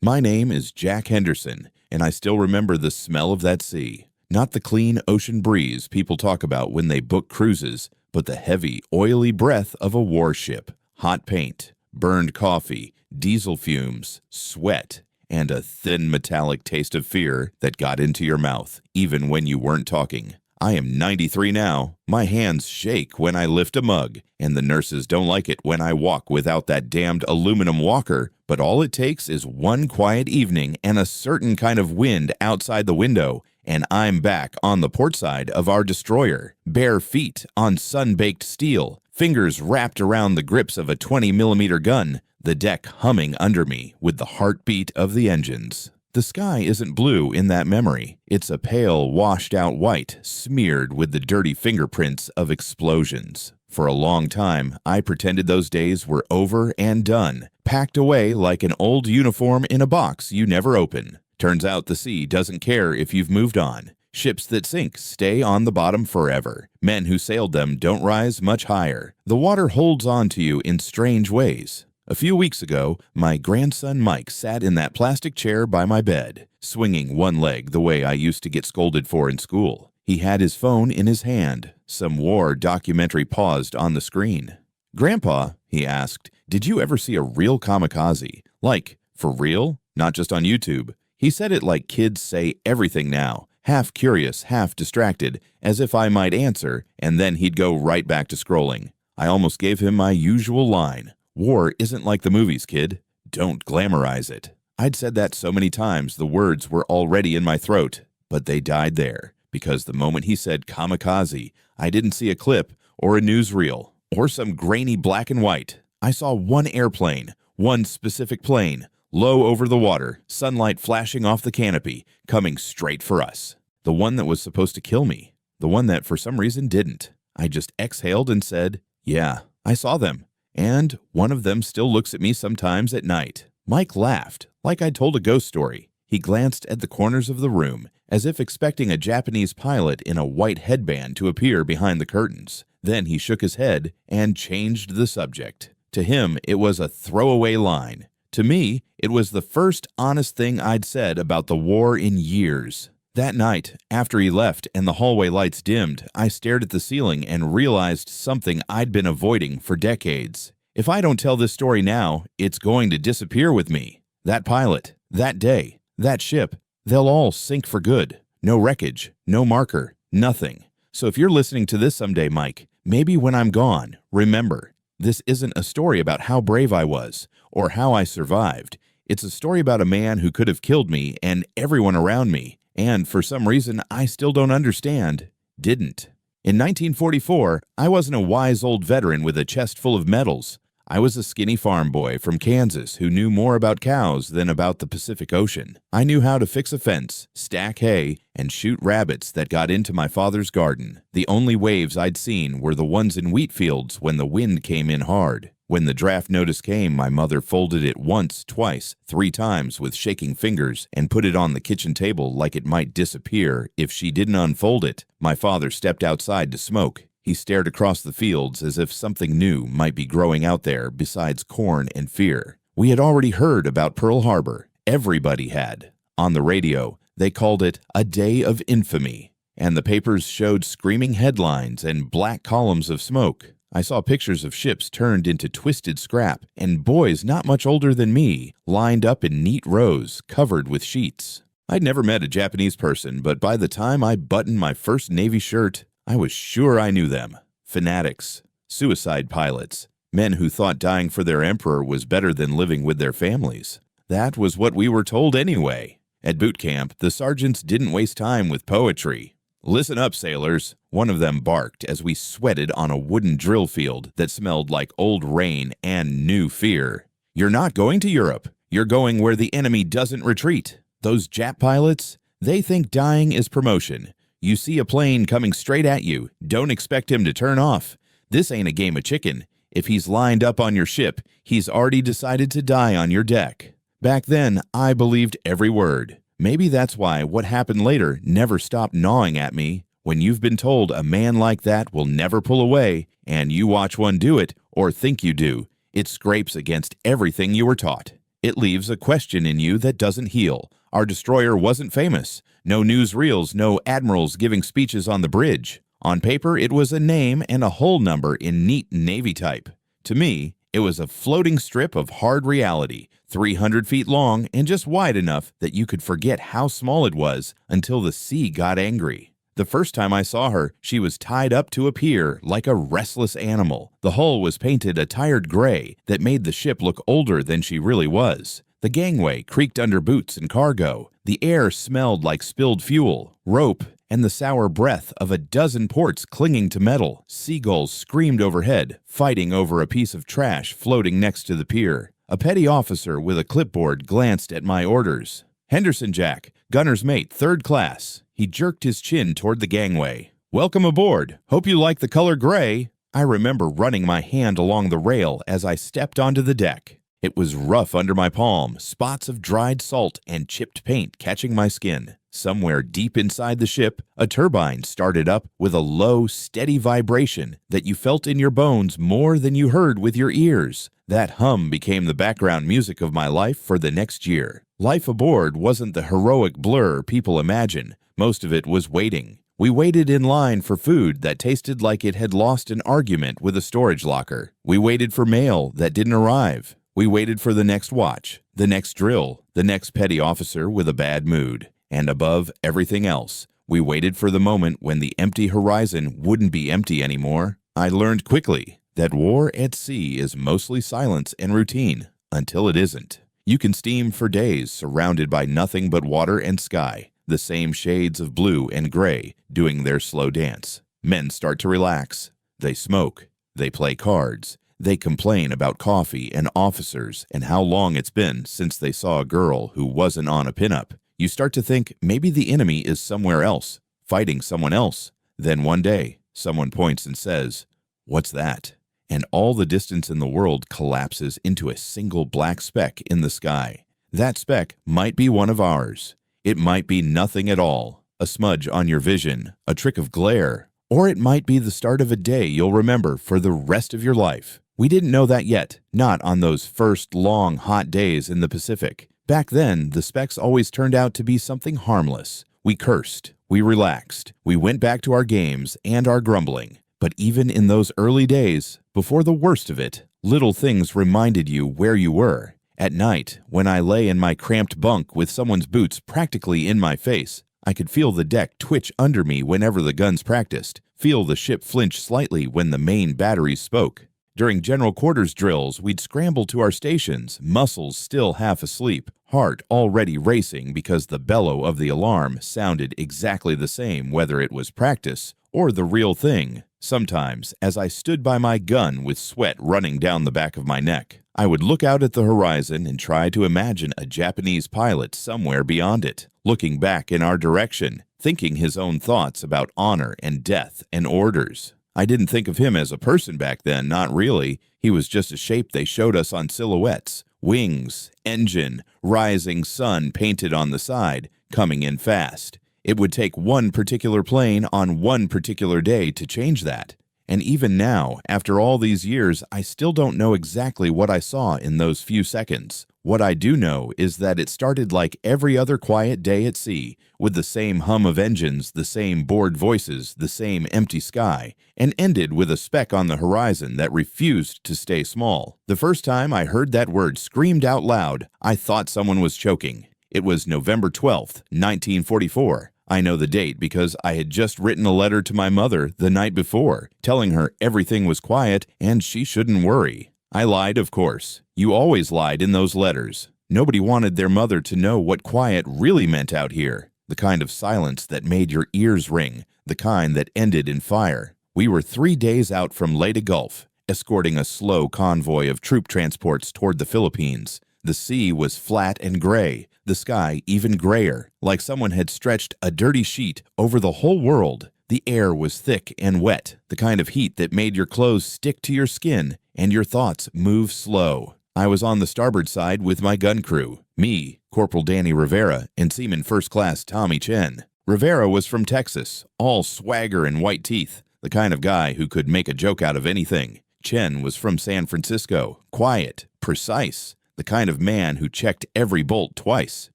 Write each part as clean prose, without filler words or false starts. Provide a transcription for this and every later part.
My name is Jack Henderson, and I still remember the smell of that sea. Not the clean ocean breeze people talk about when they book cruises, but the heavy, oily breath of a warship, hot paint, burned coffee, diesel fumes, sweat, and a thin metallic taste of fear that got into your mouth, even when you weren't talking. I am 93 now. My hands shake when I lift a mug, and the nurses don't like it when I walk without that damned aluminum walker, but all it takes is one quiet evening and a certain kind of wind outside the window, and I'm back on the port side of our destroyer, bare feet on sun-baked steel, fingers wrapped around the grips of a 20mm gun, the deck humming under me with the heartbeat of the engines. The sky isn't blue in that memory. It's a pale, washed-out white, smeared with the dirty fingerprints of explosions. For a long time, I pretended those days were over and done, packed away like an old uniform in a box you never open. Turns out the sea doesn't care if you've moved on. Ships that sink stay on the bottom forever. Men who sailed them don't rise much higher. The water holds on to you in strange ways. A few weeks ago, my grandson Mike sat in that plastic chair by my bed, swinging one leg the way I used to get scolded for in school. He had his phone in his hand. Some war documentary paused on the screen. "Grandpa," he asked, "did you ever see a real kamikaze? Like, for real? Not just on YouTube?" He said it like kids say everything now, half curious, half distracted, as if I might answer, and then he'd go right back to scrolling. I almost gave him my usual line. "War isn't like the movies, kid. Don't glamorize it." I'd said that so many times the words were already in my throat, but they died there, because the moment he said kamikaze, I didn't see a clip or a newsreel or some grainy black and white. I saw one airplane, one specific plane, low over the water, sunlight flashing off the canopy, coming straight for us. The one that was supposed to kill me. The one that for some reason didn't. I just exhaled and said, "Yeah, I saw them. And one of them still looks at me sometimes at night." Mike laughed, like I'd told a ghost story. He glanced at the corners of the room, as if expecting a Japanese pilot in a white headband to appear behind the curtains. Then he shook his head and changed the subject. To him, it was a throwaway line. To me, it was the first honest thing I'd said about the war in years. That night, after he left and the hallway lights dimmed, I stared at the ceiling and realized something I'd been avoiding for decades. If I don't tell this story now, it's going to disappear with me. That pilot, that day, that ship, they'll all sink for good. No wreckage, no marker, nothing. So if you're listening to this someday, Mike, maybe when I'm gone, remember, this isn't a story about how brave I was or how I survived. It's a story about a man who could have killed me and everyone around me, and for some reason I still don't understand, didn't. In 1944, I wasn't a wise old veteran with a chest full of medals. I was a skinny farm boy from Kansas who knew more about cows than about the Pacific Ocean. I knew how to fix a fence, stack hay, and shoot rabbits that got into my father's garden. The only waves I'd seen were the ones in wheat fields when the wind came in hard. When the draft notice came, my mother folded it once, twice, 3 times with shaking fingers and put it on the kitchen table like it might disappear if she didn't unfold it. My father stepped outside to smoke. He stared across the fields as if something new might be growing out there besides corn and fear. We had already heard about Pearl Harbor. Everybody had. On the radio, they called it a day of infamy, and the papers showed screaming headlines and black columns of smoke. I saw pictures of ships turned into twisted scrap, and boys not much older than me, lined up in neat rows, covered with sheets. I'd never met a Japanese person, but by the time I buttoned my first Navy shirt, I was sure I knew them. Fanatics, suicide pilots, men who thought dying for their emperor was better than living with their families. That was what we were told anyway. At boot camp, the sergeants didn't waste time with poetry. "Listen up, sailors," one of them barked as we sweated on a wooden drill field that smelled like old rain and new fear. "You're not going to Europe. You're going where the enemy doesn't retreat. Those Jap pilots, they think dying is promotion. You see a plane coming straight at you. Don't expect him to turn off. This ain't a game of chicken. If he's lined up on your ship, he's already decided to die on your deck." Back then, I believed every word. Maybe that's why what happened later never stopped gnawing at me. When you've been told a man like that will never pull away, and you watch one do it, or think you do, it scrapes against everything you were taught. It leaves a question in you that doesn't heal. Our destroyer wasn't famous. No newsreels, no admirals giving speeches on the bridge. On paper, it was a name and a hull number in neat Navy type. To me, it was a floating strip of hard reality, 300 feet long and just wide enough that you could forget how small it was until the sea got angry. The first time I saw her, she was tied up to a pier like a restless animal. The hull was painted a tired gray that made the ship look older than she really was. The gangway creaked under boots and cargo. The air smelled like spilled fuel, rope, and the sour breath of a dozen ports clinging to metal. Seagulls screamed overhead, fighting over a piece of trash floating next to the pier. A petty officer with a clipboard glanced at my orders. "Henderson, Jack, gunner's mate, 3rd class." He jerked his chin toward the gangway. "Welcome aboard. Hope you like the color gray." I remember running my hand along the rail as I stepped onto the deck. It was rough under my palm, spots of dried salt and chipped paint catching my skin. Somewhere deep inside the ship, a turbine started up with a low, steady vibration that you felt in your bones more than you heard with your ears. That hum became the background music of my life for the next year. Life aboard wasn't the heroic blur people imagine. Most of it was waiting. We waited in line for food that tasted like it had lost an argument with a storage locker. We waited for mail that didn't arrive. We waited for the next watch, the next drill, the next petty officer with a bad mood. And above everything else, we waited for the moment when the empty horizon wouldn't be empty anymore. I learned quickly that war at sea is mostly silence and routine until it isn't. You can steam for days surrounded by nothing but water and sky, the same shades of blue and gray doing their slow dance. Men start to relax. They smoke. They play cards. They complain about coffee and officers and how long it's been since they saw a girl who wasn't on a pinup. You start to think maybe the enemy is somewhere else, fighting someone else. Then one day, someone points and says, "What's that?" And all the distance in the world collapses into a single black speck in the sky. That speck might be one of ours. It might be nothing at all, a smudge on your vision, a trick of glare, or it might be the start of a day you'll remember for the rest of your life. We didn't know that yet, not on those first long, hot days in the Pacific. Back then, the specks always turned out to be something harmless. We cursed, we relaxed, we went back to our games and our grumbling. But even in those early days, before the worst of it, little things reminded you where you were. At night, when I lay in my cramped bunk with someone's boots practically in my face, I could feel the deck twitch under me whenever the guns practiced, feel the ship flinch slightly when the main batteries spoke. During general quarters drills, we'd scramble to our stations, muscles still half asleep, heart already racing because the bellow of the alarm sounded exactly the same whether it was practice or the real thing. Sometimes, as I stood by my gun with sweat running down the back of my neck, I would look out at the horizon and try to imagine a Japanese pilot somewhere beyond it, looking back in our direction, thinking his own thoughts about honor and death and orders. I didn't think of him as a person back then, not really. He was just a shape they showed us on silhouettes. Wings, engine, rising sun painted on the side, coming in fast. It would take one particular plane on one particular day to change that. And even now, after all these years, I still don't know exactly what I saw in those few seconds. What I do know is that it started like every other quiet day at sea, with the same hum of engines, the same bored voices, the same empty sky, and ended with a speck on the horizon that refused to stay small. The first time I heard that word screamed out loud, I thought someone was choking. It was November 12th, 1944. I know the date because I had just written a letter to my mother the night before, telling her everything was quiet and she shouldn't worry. I lied, of course. You always lied in those letters. Nobody wanted their mother to know what quiet really meant out here, the kind of silence that made your ears ring, the kind that ended in fire. We were 3 days out from Leyte Gulf, escorting a slow convoy of troop transports toward the Philippines. The sea was flat and gray, the sky even grayer, like someone had stretched a dirty sheet over the whole world. The air was thick and wet, the kind of heat that made your clothes stick to your skin and your thoughts move slow. I was on the starboard side with my gun crew, me, Corporal Danny Rivera, and Seaman First Class Tommy Chen. Rivera was from Texas, all swagger and white teeth, the kind of guy who could make a joke out of anything. Chen was from San Francisco, quiet, precise, the kind of man who checked every bolt twice.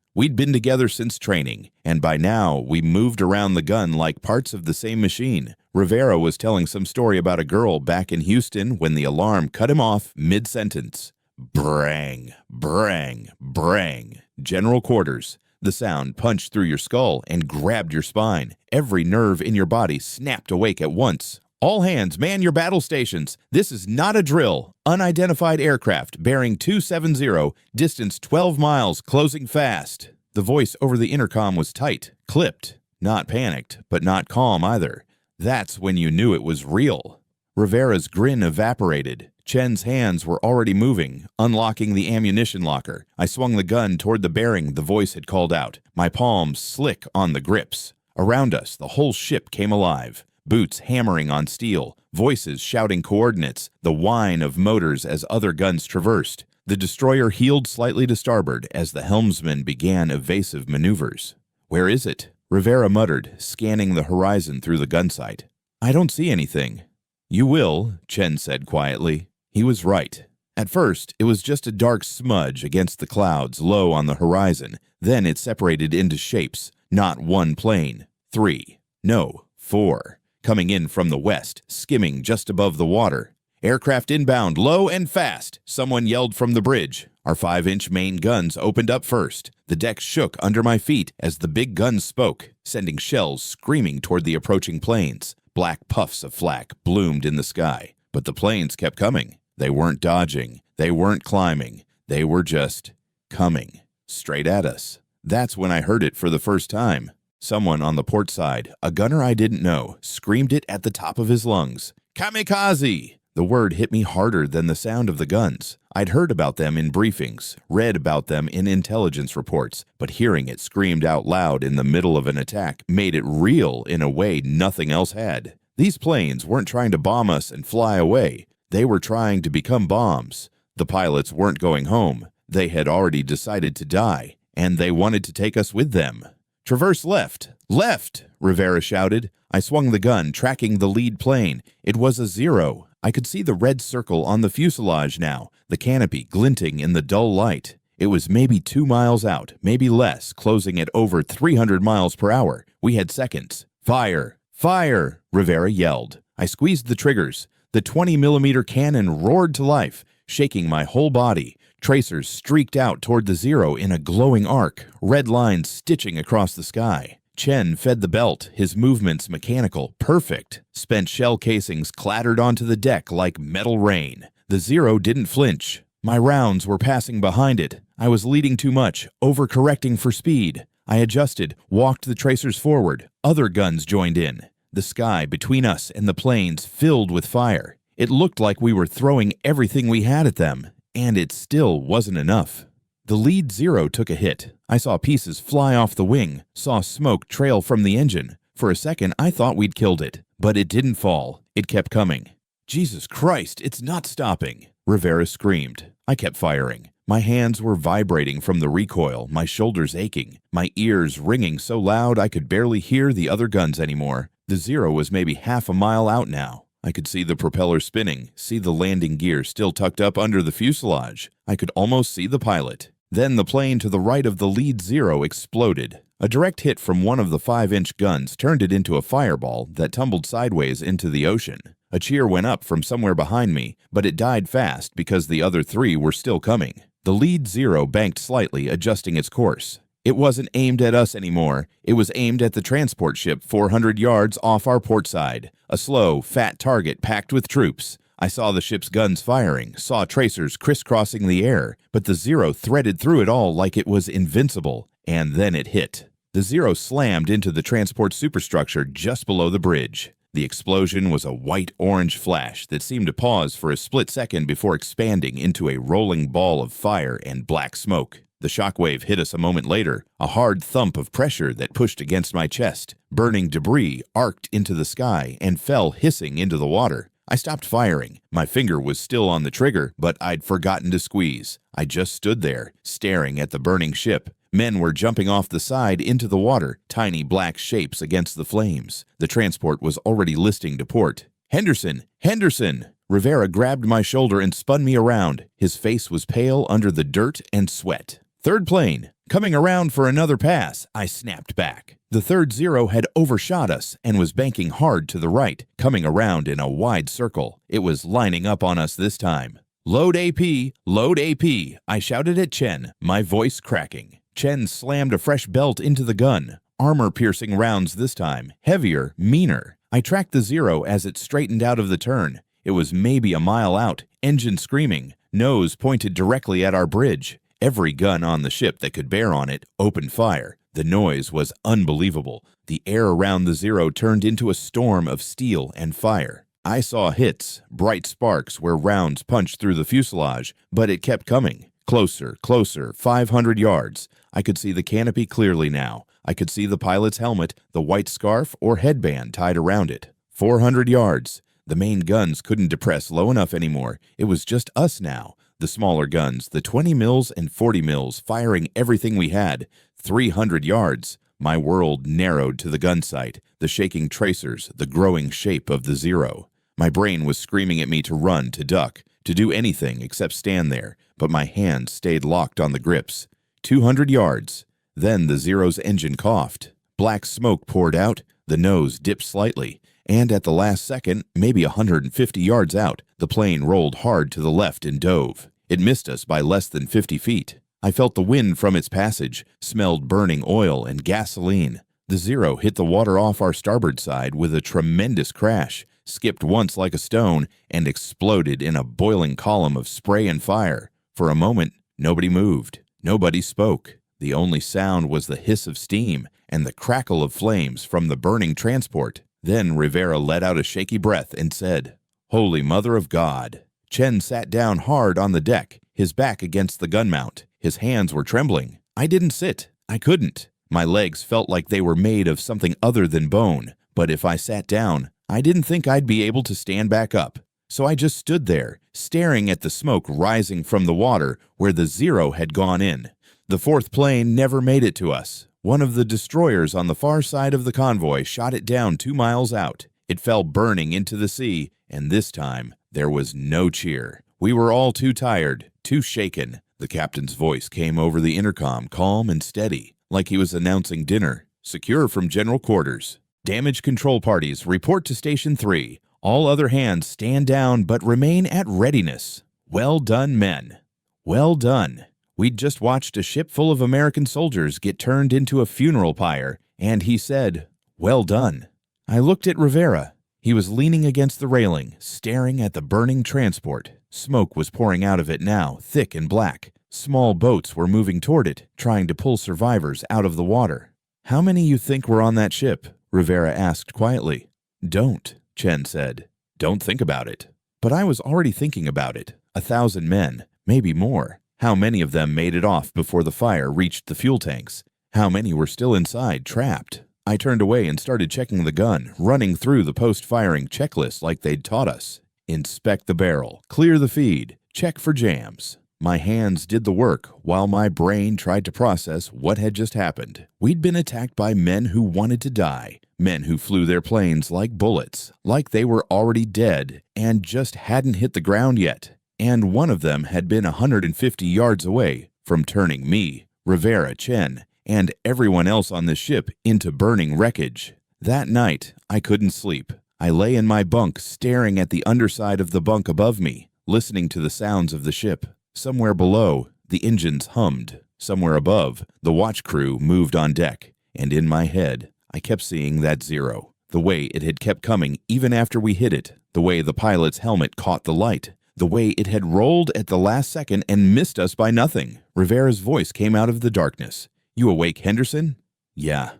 We'd been together since training, and by now we moved around the gun like parts of the same machine. Rivera was telling some story about a girl back in Houston when the alarm cut him off mid-sentence. Brang, brang, brang. General quarters. The sound punched through your skull and grabbed your spine. Every nerve in your body snapped awake at once. All hands, man your battle stations. This is not a drill. Unidentified aircraft bearing 270, distance 12 miles, closing fast. The voice over the intercom was tight, clipped. Not panicked, but not calm either. That's when you knew it was real. Rivera's grin evaporated. Chen's hands were already moving, unlocking the ammunition locker. I swung the gun toward the bearing the voice had called out, my palms slick on the grips. Around us, the whole ship came alive. Boots hammering on steel, voices shouting coordinates, the whine of motors as other guns traversed. The destroyer heeled slightly to starboard as the helmsman began evasive maneuvers. Where is it? Rivera muttered, scanning the horizon through the gun sight. I don't see anything. You will, Chen said quietly. He was right. At first, it was just a dark smudge against the clouds low on the horizon. Then it separated into shapes. Not one plane. 3. No, 4. Coming in from the west, skimming just above the water. Aircraft inbound, low and fast, someone yelled from the bridge. Our 5-inch main guns opened up first. The deck shook under my feet as the big guns spoke, sending shells screaming toward the approaching planes. Black puffs of flak bloomed in the sky, but the planes kept coming. They weren't dodging. They weren't climbing. They were just coming straight at us. That's when I heard it for the first time. Someone on the port side, a gunner I didn't know, screamed it at the top of his lungs. Kamikaze! The word hit me harder than the sound of the guns. I'd heard about them in briefings, read about them in intelligence reports, but hearing it screamed out loud in the middle of an attack made it real in a way nothing else had. These planes weren't trying to bomb us and fly away. They were trying to become bombs. The pilots weren't going home. They had already decided to die, and they wanted to take us with them. Traverse left! Left! Rivera shouted. I swung the gun, tracking the lead plane. It was a 0. I could see the red circle on the fuselage now, the canopy glinting in the dull light. It was maybe 2 miles out, maybe less, closing at over 300 miles per hour. We had seconds. Fire! Fire! Rivera yelled. I squeezed the triggers. The 20mm cannon roared to life, shaking my whole body. Tracers streaked out toward the 0 in a glowing arc, red lines stitching across the sky. Chen fed the belt, his movements mechanical, perfect. Spent shell casings clattered onto the deck like metal rain. The 0 didn't flinch. My rounds were passing behind it. I was leading too much, overcorrecting for speed. I adjusted, walked the tracers forward. Other guns joined in. The sky between us and the planes filled with fire. It looked like we were throwing everything we had at them, and it still wasn't enough. The lead 0 took a hit. I saw pieces fly off the wing, saw smoke trail from the engine. For a second, I thought we'd killed it, but it didn't fall. It kept coming. Jesus Christ, it's not stopping, Rivera screamed. I kept firing. My hands were vibrating from the recoil, my shoulders aching, my ears ringing so loud I could barely hear the other guns anymore. The 0 was maybe half a mile out now. I could see the propeller spinning, see the landing gear still tucked up under the fuselage. I could almost see the pilot. Then the plane to the right of the lead 0 exploded. A direct hit from one of the 5-inch guns turned it into a fireball that tumbled sideways into the ocean. A cheer went up from somewhere behind me, but it died fast because the other 3 were still coming. The lead 0 banked slightly, adjusting its course. It wasn't aimed at us anymore. It was aimed at the transport ship 400 yards off our port side. A slow, fat target packed with troops. I saw the ship's guns firing, saw tracers crisscrossing the air, but the 0 threaded through it all like it was invincible. And then it hit. The 0 slammed into the transport superstructure just below the bridge. The explosion was a white-orange flash that seemed to pause for a split second before expanding into a rolling ball of fire and black smoke. The shockwave hit us a moment later, a hard thump of pressure that pushed against my chest. Burning debris arced into the sky and fell hissing into the water. I stopped firing. My finger was still on the trigger, but I'd forgotten to squeeze. I just stood there, staring at the burning ship. Men were jumping off the side into the water, tiny black shapes against the flames. The transport was already listing to port. "Henderson! Henderson!" Rivera grabbed my shoulder and spun me around. His face was pale under the dirt and sweat. "Third plane, coming around for another pass," I snapped back. The third Zero had overshot us and was banking hard to the right, coming around in a wide circle. It was lining up on us this time. "Load AP, load AP," I shouted at Chen, my voice cracking. Chen slammed a fresh belt into the gun. Armor-piercing rounds this time, heavier, meaner. I tracked the Zero as it straightened out of the turn. It was maybe a mile out, engine screaming, nose pointed directly at our bridge. Every gun on the ship that could bear on it opened fire. The noise was unbelievable. The air around the Zero turned into a storm of steel and fire. I saw hits, bright sparks where rounds punched through the fuselage, but it kept coming. Closer, closer, 500 yards. I could see the canopy clearly now. I could see the pilot's helmet, the white scarf or headband tied around it. 400 yards. The main guns couldn't depress low enough anymore. It was just us now. The smaller guns, the 20 mils and 40 mils, firing everything we had. 300 yards. My world narrowed to the gun sight, the shaking tracers, the growing shape of the Zero. My brain was screaming at me to run, to duck, to do anything except stand there, but my hands stayed locked on the grips. 200 yards. Then the Zero's engine coughed. Black smoke poured out, the nose dipped slightly, and at the last second, maybe 150 yards out, the plane rolled hard to the left and dove. It missed us by less than 50 feet. I felt the wind from its passage, smelled burning oil and gasoline. The Zero hit the water off our starboard side with a tremendous crash, skipped once like a stone, and exploded in a boiling column of spray and fire. For a moment, nobody moved. Nobody spoke. The only sound was the hiss of steam and the crackle of flames from the burning transport. Then Rivera let out a shaky breath and said, "Holy Mother of God." Chen sat down hard on the deck, his back against the gun mount. His hands were trembling. I didn't sit. I couldn't. My legs felt like they were made of something other than bone, but if I sat down, I didn't think I'd be able to stand back up. So I just stood there, staring at the smoke rising from the water where the Zero had gone in. The fourth plane never made it to us. One of the destroyers on the far side of the convoy shot it down 2 miles out. It fell burning into the sea, and this time there was no cheer. We were all too tired, too shaken. The captain's voice came over the intercom, calm and steady, like he was announcing dinner. "Secure from general quarters. Damage control parties, report to Station 3. All other hands stand down but remain at readiness. Well done, men. Well done." We'd just watched a ship full of American soldiers get turned into a funeral pyre, and he said, "Well done." I looked at Rivera. He was leaning against the railing, staring at the burning transport. Smoke was pouring out of it now, thick and black. Small boats were moving toward it, trying to pull survivors out of the water. "How many you think were on that ship?" Rivera asked quietly. "Don't," Chen said. "Don't think about it." But I was already thinking about it. 1,000 men, maybe more. How many of them made it off before the fire reached the fuel tanks? How many were still inside, trapped? I turned away and started checking the gun, running through the post-firing checklist like they'd taught us. Inspect the barrel, clear the feed, check for jams. My hands did the work while my brain tried to process what had just happened. We'd been attacked by men who wanted to die, men who flew their planes like bullets, like they were already dead and just hadn't hit the ground yet. And one of them had been 150 yards away from turning me, Rivera, Chen, and everyone else on the ship into burning wreckage. That night, I couldn't sleep. I lay in my bunk staring at the underside of the bunk above me, listening to the sounds of the ship. Somewhere below, the engines hummed. Somewhere above, the watch crew moved on deck. And in my head, I kept seeing that Zero. The way it had kept coming even after we hit it. The way the pilot's helmet caught the light. The way it had rolled at the last second and missed us by nothing. Rivera's voice came out of the darkness. "You awake, Henderson?" "Yeah."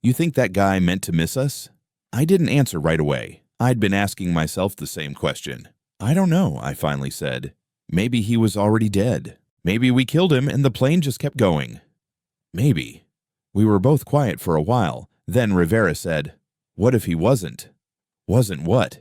"You think that guy meant to miss us?" I didn't answer right away. I'd been asking myself the same question. "I don't know," I finally said. "Maybe he was already dead. Maybe we killed him and the plane just kept going. Maybe." We were both quiet for a while. Then Rivera said, "What if he wasn't?" "Wasn't what?"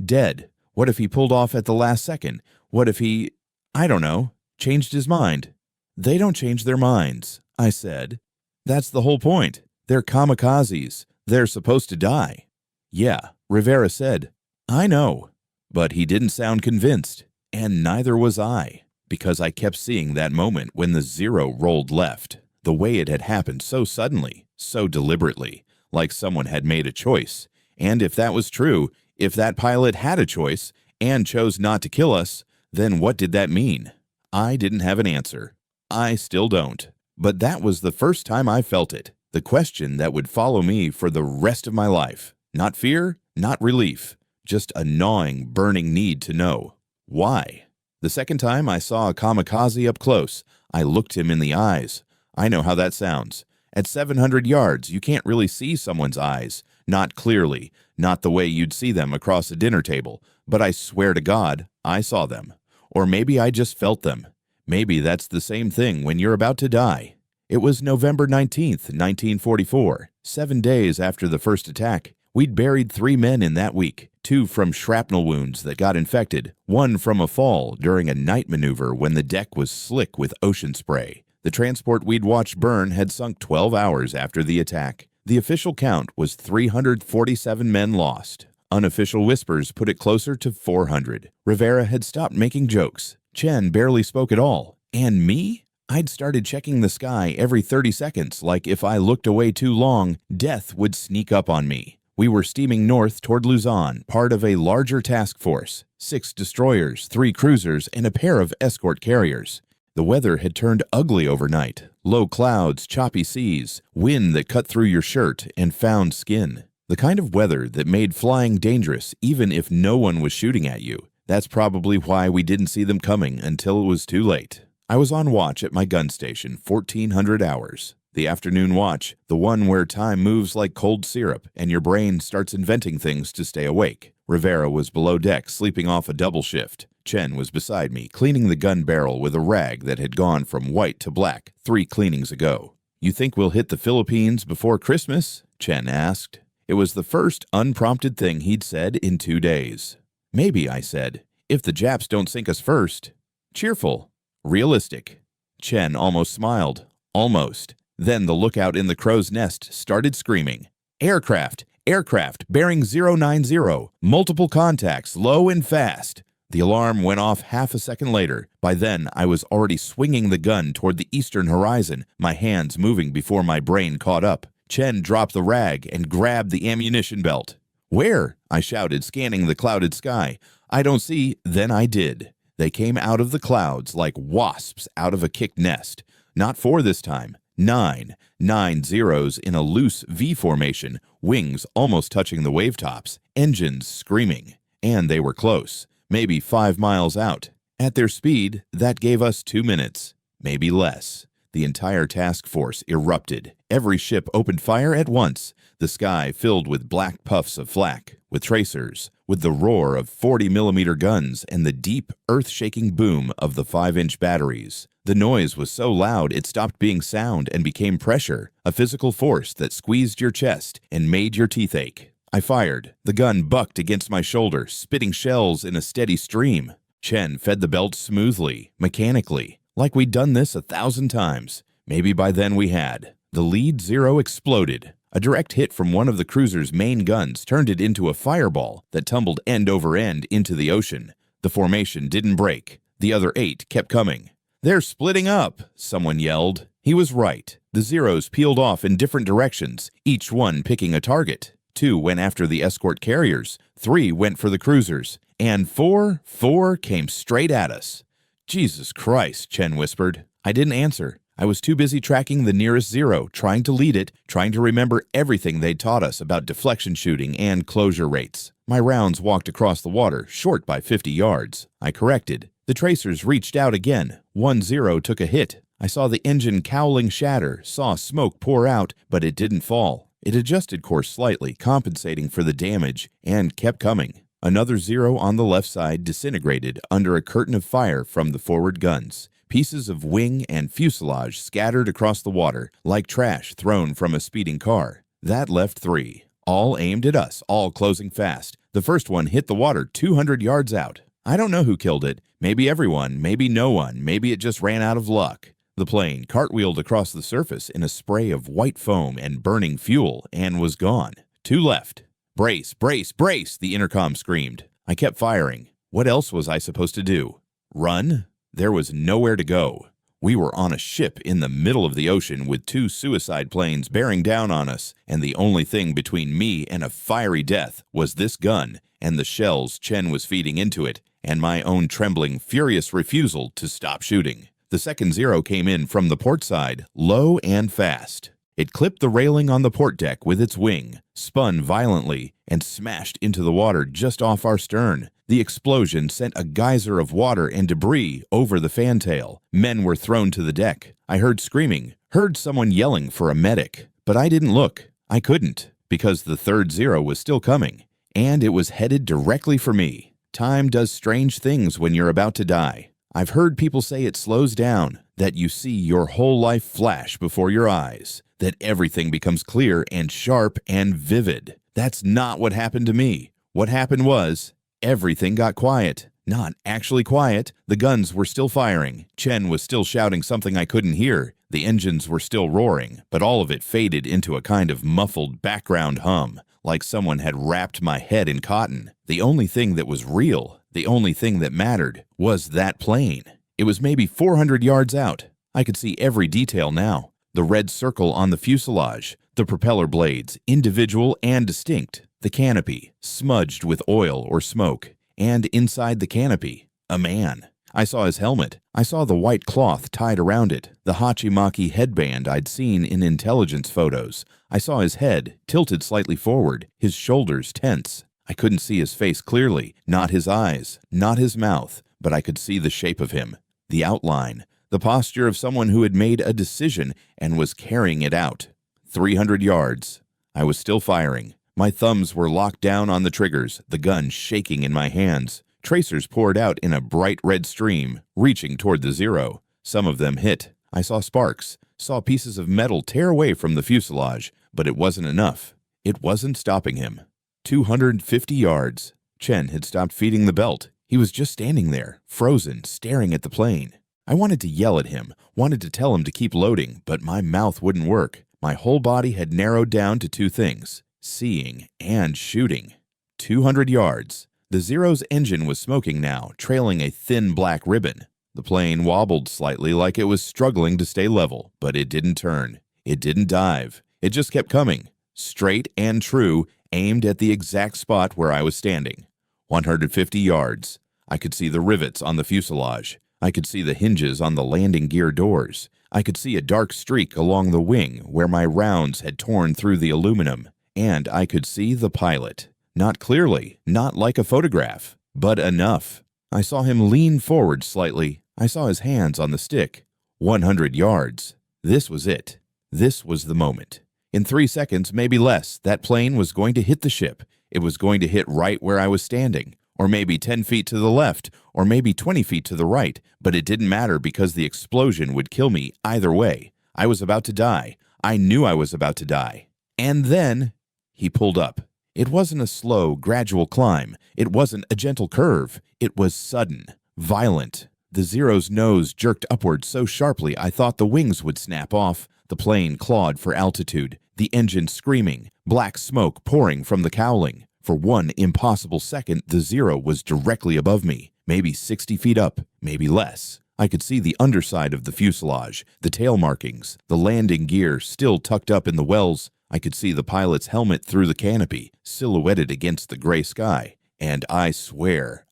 "Dead. What if he pulled off at the last second? What if he, I don't know, changed his mind?" "They don't change their minds," I said. "That's the whole point. They're kamikazes. They're supposed to die." "Yeah," Rivera said. "I know. But he didn't sound convinced, and neither was I, because I kept seeing that moment when the Zero rolled left, the way it had happened so suddenly, so deliberately, like someone had made a choice. And if that was true, if that pilot had a choice and chose not to kill us, then what did that mean? I didn't have an answer. I still don't. But that was the first time I felt it, the question that would follow me for the rest of my life. Not fear, not relief, just a gnawing, burning need to know. Why? The second time I saw a kamikaze up close, I looked him in the eyes. I know how that sounds. At 700 yards, you can't really see someone's eyes. Not clearly, not the way you'd see them across a dinner table, but I swear to God, I saw them. Or maybe I just felt them. Maybe that's the same thing when you're about to die. It was November 19th, 1944, 7 days after the first attack. We'd buried 3 men in that week, 2 from shrapnel wounds that got infected, 1 from a fall during a night maneuver when the deck was slick with ocean spray. The transport we'd watched burn had sunk 12 hours after the attack. The official count was 347 men lost. Unofficial whispers put it closer to 400. Rivera had stopped making jokes. Chen barely spoke at all. And me? I'd started checking the sky every 30 seconds, like if I looked away too long, death would sneak up on me. We were steaming north toward Luzon, part of a larger task force. 6 destroyers, 3 cruisers, and a pair of escort carriers. The weather had turned ugly overnight. Low clouds, choppy seas, wind that cut through your shirt and found skin. The kind of weather that made flying dangerous even if no one was shooting at you. That's probably why we didn't see them coming until it was too late. I was on watch at my gun station 1400 hours. The afternoon watch, the one where time moves like cold syrup and your brain starts inventing things to stay awake. Rivera was below deck sleeping off a double shift. Chen was beside me, cleaning the gun barrel with a rag that had gone from white to black 3 cleanings ago. "You think we'll hit the Philippines before Christmas?" Chen asked. It was the first unprompted thing he'd said in 2 days. "Maybe," I said, "if the Japs don't sink us first." Cheerful. Realistic. Chen almost smiled. Almost. Then the lookout in the crow's nest started screaming. "Aircraft! Aircraft! Bearing 090! Multiple contacts, low and fast!" The alarm went off half a second later. By then, I was already swinging the gun toward the eastern horizon, my hands moving before my brain caught up. Chen dropped the rag and grabbed the ammunition belt. "Where?" I shouted, scanning the clouded sky. "I don't see." Then I did. They came out of the clouds like wasps out of a kicked nest. Not 4 this time. 9 zeros in a loose V formation, wings almost touching the wavetops, engines screaming. And they were close, maybe 5 miles out. At their speed, that gave us 2 minutes, maybe less. The entire task force erupted. Every ship opened fire at once, the sky filled with black puffs of flak, with tracers, with the roar of 40mm guns and the deep, earth-shaking boom of the 5-inch batteries. The noise was so loud it stopped being sound and became pressure, a physical force that squeezed your chest and made your teeth ache. I fired. The gun bucked against my shoulder, spitting shells in a steady stream. Chen fed the belt smoothly, mechanically, like we'd done this 1,000 times. Maybe by then we had. The lead Zero exploded. A direct hit from one of the cruiser's main guns turned it into a fireball that tumbled end over end into the ocean. The formation didn't break. The other 8 kept coming. "They're splitting up," someone yelled. He was right. The Zeros peeled off in different directions, each one picking a target. 2 went after the escort carriers, 3 went for the cruisers, and 4 came straight at us. "Jesus Christ," Chen whispered. I didn't answer. I was too busy tracking the nearest Zero, trying to lead it, trying to remember everything they'd taught us about deflection shooting and closure rates. My rounds walked across the water, short by 50 yards. I corrected. The tracers reached out again. 1 Zero took a hit. I saw the engine cowling shatter, saw smoke pour out, but it didn't fall. It adjusted course slightly, compensating for the damage, and kept coming. Another Zero on the left side disintegrated under a curtain of fire from the forward guns. Pieces of wing and fuselage scattered across the water, like trash thrown from a speeding car. That left 3. All aimed at us, all closing fast. The first one hit the water 200 yards out. I don't know who killed it. Maybe everyone, maybe no one, maybe it just ran out of luck. The plane cartwheeled across the surface in a spray of white foam and burning fuel and was gone. 2 left. "Brace, brace, brace," the intercom screamed. I kept firing. What else was I supposed to do? Run? There was nowhere to go. We were on a ship in the middle of the ocean with 2 suicide planes bearing down on us, and the only thing between me and a fiery death was this gun and the shells Chen was feeding into it, and my own trembling, furious refusal to stop shooting. The second Zero came in from the port side, low and fast. It clipped the railing on the port deck with its wing, spun violently, and smashed into the water just off our stern. The explosion sent a geyser of water and debris over the fantail. Men were thrown to the deck. I heard screaming, heard someone yelling for a medic. But I didn't look. I couldn't, because the third Zero was still coming, and it was headed directly for me. Time does strange things when you're about to die. I've heard people say it slows down, that you see your whole life flash before your eyes, that everything becomes clear and sharp and vivid. That's not what happened to me. What happened was, everything got quiet. Not actually quiet. The guns were still firing. Chen was still shouting something I couldn't hear. The engines were still roaring, but all of it faded into a kind of muffled background hum, like someone had wrapped my head in cotton. The only thing that was real, the only thing that mattered, was that plane. It was maybe 400 yards out. I could see every detail now. The red circle on the fuselage, the propeller blades, individual and distinct, the canopy, smudged with oil or smoke, and inside the canopy, a man. I saw his helmet. I saw the white cloth tied around it, the Hachimaki headband I'd seen in intelligence photos. I saw his head, tilted slightly forward, his shoulders tense. I couldn't see his face clearly, not his eyes, not his mouth, but I could see the shape of him, the outline, the posture of someone who had made a decision and was carrying it out. 300 yards. I was still firing. My thumbs were locked down on the triggers, the gun shaking in my hands. Tracers poured out in a bright red stream, reaching toward the Zero. Some of them hit. I saw sparks, saw pieces of metal tear away from the fuselage, but it wasn't enough. It wasn't stopping him. 250 yards. Chen had stopped feeding the belt. He was just standing there, frozen, staring at the plane. I wanted to yell at him, wanted to tell him to keep loading, but my mouth wouldn't work. My whole body had narrowed down to 2 things, seeing and shooting. 200 yards. The Zero's engine was smoking now, trailing a thin black ribbon. The plane wobbled slightly like it was struggling to stay level, but it didn't turn. It didn't dive. It just kept coming, straight and true, aimed at the exact spot where I was standing. 150 yards. I could see the rivets on the fuselage. I could see the hinges on the landing gear doors. I could see a dark streak along the wing where my rounds had torn through the aluminum. And I could see the pilot. Not clearly, not like a photograph, but enough. I saw him lean forward slightly. I saw his hands on the stick. 100 yards. This was it. This was the moment. In 3 seconds, maybe less, that plane was going to hit the ship. It was going to hit right where I was standing, or maybe 10 feet to the left, or maybe 20 feet to the right, but it didn't matter because the explosion would kill me either way. I was about to die. I knew I was about to die. And then he pulled up. It wasn't a slow, gradual climb. It wasn't a gentle curve. It was sudden, violent. The Zero's nose jerked upward so sharply I thought the wings would snap off. The plane clawed for altitude, the engine screaming, black smoke pouring from the cowling. For one impossible second, the Zero was directly above me, maybe 60 feet up, maybe less. I could see the underside of the fuselage, the tail markings, the landing gear still tucked up in the wells. I could see the pilot's helmet through the canopy, silhouetted against the gray sky. And I swear,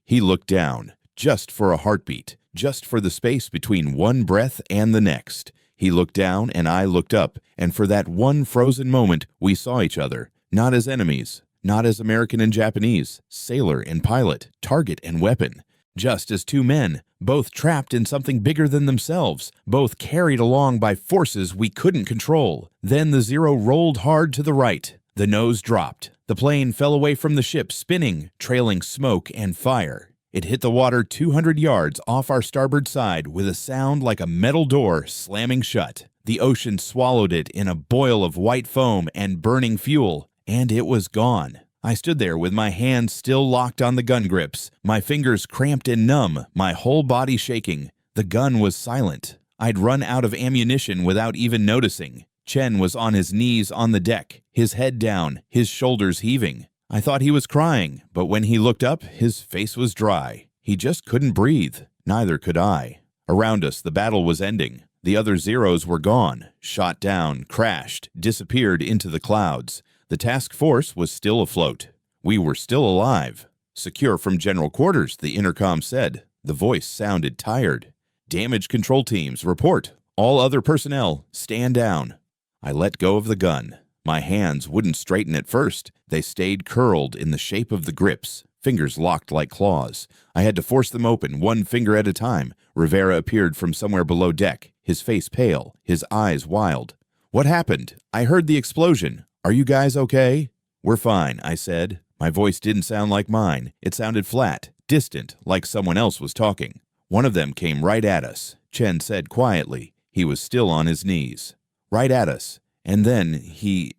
he looked down, just for a heartbeat, just for the space between one breath and the next. He looked down and I looked up, and for that one frozen moment, we saw each other, not as enemies, not as American and Japanese, sailor and pilot, target and weapon, just as 2 men, both trapped in something bigger than themselves, both carried along by forces we couldn't control. Then the Zero rolled hard to the right. The nose dropped. The plane fell away from the ship, spinning, trailing smoke and fire. It hit the water 200 yards off our starboard side with a sound like a metal door slamming shut. The ocean swallowed it in a boil of white foam and burning fuel, and it was gone. I stood there with my hands still locked on the gun grips, my fingers cramped and numb, my whole body shaking. The gun was silent. I'd run out of ammunition without even noticing. Chen was on his knees on the deck, his head down, his shoulders heaving. I thought he was crying, but when he looked up, his face was dry. He just couldn't breathe. Neither could I. Around us, the battle was ending. The other Zeros were gone, shot down, crashed, disappeared into the clouds. The task force was still afloat. We were still alive. Secure from general quarters, the intercom said. The voice sounded tired. Damage control teams, report. All other personnel, stand down. I let go of the gun. My hands wouldn't straighten at first. They stayed curled in the shape of the grips, fingers locked like claws. I had to force them open, one finger at a time. Rivera appeared from somewhere below deck, his face pale, his eyes wild. What happened? I heard the explosion. Are you guys okay? We're fine, I said. My voice didn't sound like mine. It sounded flat, distant, like someone else was talking. One of them came right at us, Chen said quietly. He was still on his knees. Right at us. And then he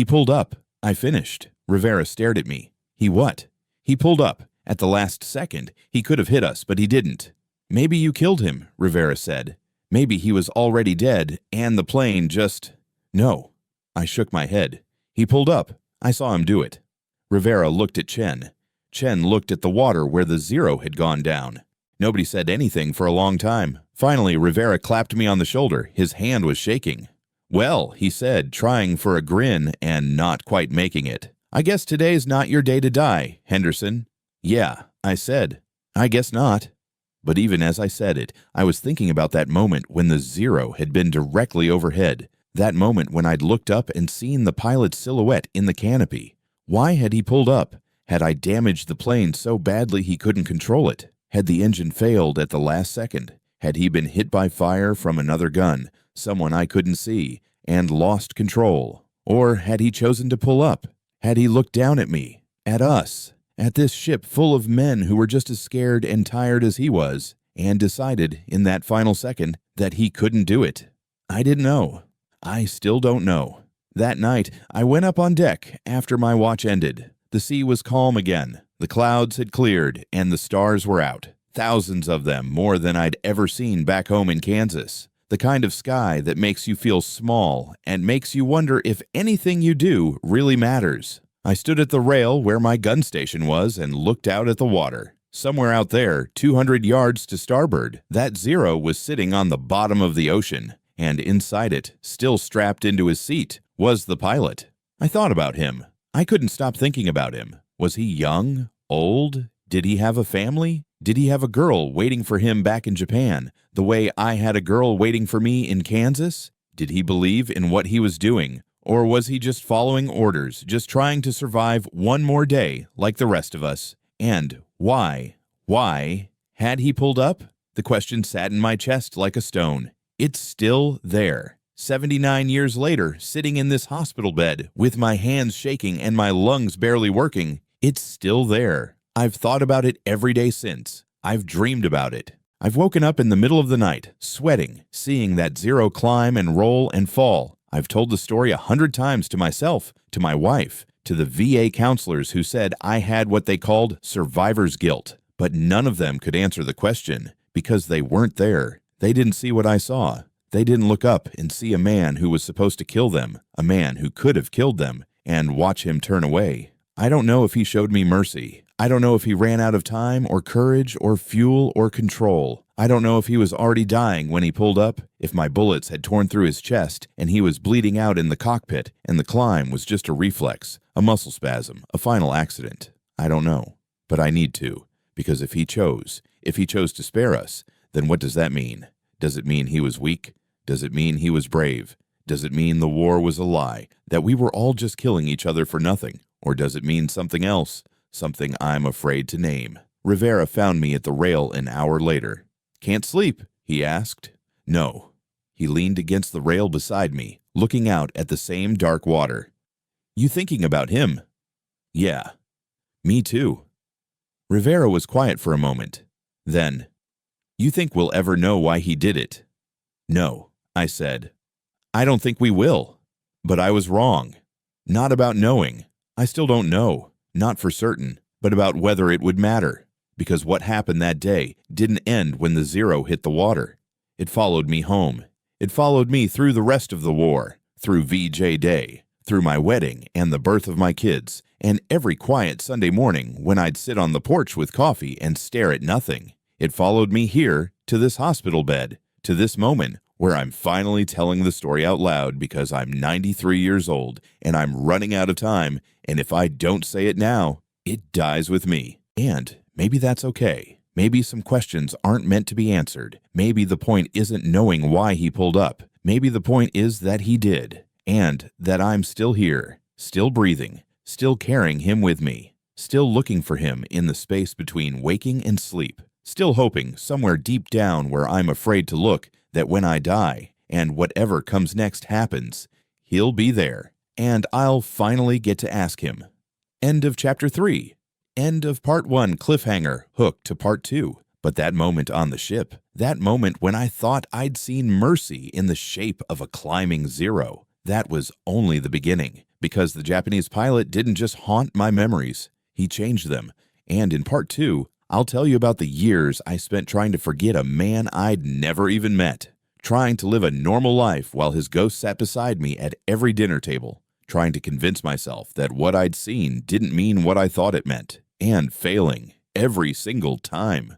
pulled up. I finished. Rivera stared at me. He what? He pulled up. At the last second. He could have hit us, but he didn't. Maybe you killed him, Rivera said. Maybe he was already dead, and the plane just... No. I shook my head. He pulled up. I saw him do it. Rivera looked at Chen. Chen looked at the water where the Zero had gone down. Nobody said anything for a long time. Finally, Rivera clapped me on the shoulder. His hand was shaking. Well, he said, trying for a grin and not quite making it. I guess today's not your day to die, Henderson. Yeah, I said. I guess not. But even as I said it, I was thinking about that moment when the Zero had been directly overhead. That moment when I'd looked up and seen the pilot's silhouette in the canopy. Why had he pulled up? Had I damaged the plane so badly he couldn't control it? Had the engine failed at the last second? Had he been hit by fire from another gun, someone I couldn't see, and lost control? Or had he chosen to pull up? Had he looked down at me? At us? At this ship full of men who were just as scared and tired as he was, and decided, in that final second, that he couldn't do it? I didn't know. I still don't know. That night, I went up on deck after my watch ended. The sea was calm again. The clouds had cleared, and the stars were out. Thousands of them, more than I'd ever seen back home in Kansas. The kind of sky that makes you feel small and makes you wonder if anything you do really matters. I stood at the rail where my gun station was and looked out at the water. Somewhere out there, 200 yards to starboard, that Zero was sitting on the bottom of the ocean, and inside it, still strapped into his seat, was the pilot. I thought about him. I couldn't stop thinking about him. Was he young? Old? Did he have a family? Did he have a girl waiting for him back in Japan, the way I had a girl waiting for me in Kansas? Did he believe in what he was doing? Or was he just following orders, just trying to survive one more day like the rest of us? And why? Why had he pulled up? The question sat in my chest like a stone. It's still there. 79 years later, sitting in this hospital bed, with my hands shaking and my lungs barely working, it's still there. I've thought about it every day since. I've dreamed about it. I've woken up in the middle of the night, sweating, seeing that Zero climb and roll and fall. I've told the story 100 times to myself, to my wife, to the VA counselors who said I had what they called survivor's guilt. But none of them could answer the question because they weren't there. They didn't see what I saw. They didn't look up and see a man who was supposed to kill them, a man who could have killed them, and watch him turn away. I don't know if he showed me mercy. I don't know if he ran out of time or courage or fuel or control. I don't know if he was already dying when he pulled up, if my bullets had torn through his chest and he was bleeding out in the cockpit and the climb was just a reflex, a muscle spasm, a final accident. I don't know. But I need to, because if he chose to spare us, then what does that mean? Does it mean he was weak? Does it mean he was brave? Does it mean the war was a lie, that we were all just killing each other for nothing? Or does it mean something else, something I'm afraid to name? Rivera found me at the rail an hour later. "Can't sleep?" he asked. No. He leaned against the rail beside me, looking out at the same dark water. "You thinking about him?" "Yeah." "Me too." Rivera was quiet for a moment. Then, "You think we'll ever know why he did it?" "No," I said. "I don't think we will." But I was wrong. Not about knowing. I still don't know. Not for certain. But about whether it would matter. Because what happened that day didn't end when the Zero hit the water. It followed me home. It followed me through the rest of the war. Through VJ Day. through my wedding and the birth of my kids, and every quiet Sunday morning when I'd sit on the porch with coffee and stare at nothing. It followed me here to this hospital bed, to this moment where I'm finally telling the story out loud because I'm 93 years old and I'm running out of time, and if I don't say it now, it dies with me. And maybe that's okay. Maybe some questions aren't meant to be answered. Maybe the point isn't knowing why he pulled up. Maybe the point is that he did, and that I'm still here, still breathing, still carrying him with me, still looking for him in the space between waking and sleep, still hoping somewhere deep down where I'm afraid to look that when I die and whatever comes next happens, he'll be there, and I'll finally get to ask him. End of chapter 3. End of part 1 cliffhanger, hook to part 2. But that moment on the ship, that moment when I thought I'd seen mercy in the shape of a climbing Zero, that was only the beginning, because the Japanese pilot didn't just haunt my memories, he changed them. And in part 2, I'll tell you about the years I spent trying to forget a man I'd never even met, trying to live a normal life while his ghost sat beside me at every dinner table, trying to convince myself that what I'd seen didn't mean what I thought it meant, and failing every single time.